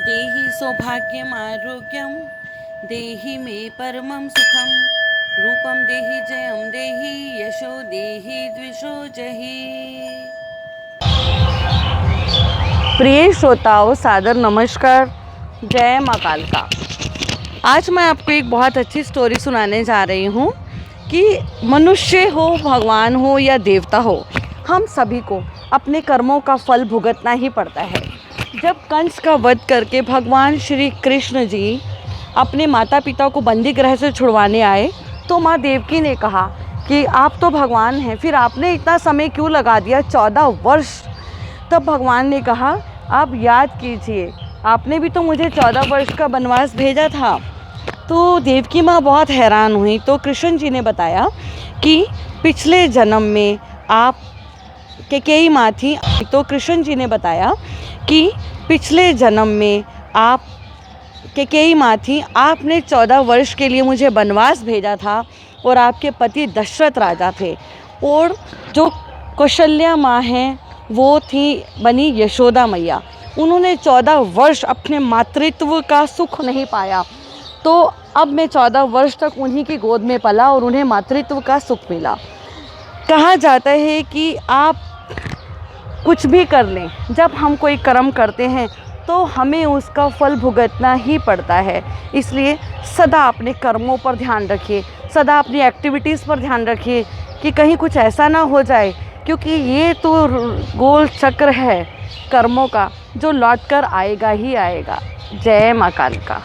देहि सौभाग्यम आरोग्यम देहि मे परमं सुखम रूपम देहि जयम देहि यशो देहि द्विषो जहि। प्रिय श्रोताओं, सादर नमस्कार। जय माँ कालका। आज मैं आपको एक बहुत अच्छी स्टोरी सुनाने जा रही हूँ कि मनुष्य हो, भगवान हो या देवता हो, हम सभी को अपने कर्मों का फल भुगतना ही पड़ता है। जब कंस का वध करके भगवान श्री कृष्ण जी अपने माता पिता को बंदी गृह से छुड़वाने आए तो माँ देवकी ने कहा कि आप तो भगवान हैं, फिर आपने इतना समय क्यों लगा दिया, 14 वर्ष। तब भगवान ने कहा, आप याद कीजिए, आपने भी तो मुझे 14 वर्ष का वनवास भेजा था। तो देवकी माँ बहुत हैरान हुई। तो कृष्ण जी ने बताया कि पिछले जन्म में आप कैकेयी माँ थी। तो कृष्ण जी ने बताया कि पिछले जन्म में आप कैकेयी माँ थी, आपने 14 वर्ष के लिए मुझे वनवास भेजा था और आपके पति दशरथ राजा थे। और जो कौशल्या माँ हैं वो थी बनी यशोदा मैया। उन्होंने 14 वर्ष अपने मातृत्व का सुख नहीं पाया, तो अब मैं 14 वर्ष तक उन्हीं की गोद में पला और उन्हें मातृत्व का सुख मिला। कहा जाता है कि आप कुछ भी कर लें, जब हम कोई कर्म करते हैं तो हमें उसका फल भुगतना ही पड़ता है। इसलिए सदा अपने कर्मों पर ध्यान रखिए, सदा अपनी एक्टिविटीज़ पर ध्यान रखिए कि कहीं कुछ ऐसा ना हो जाए, क्योंकि ये तो गोल चक्र है कर्मों का जो लौट कर आएगा ही आएगा। जय माँ कालिका।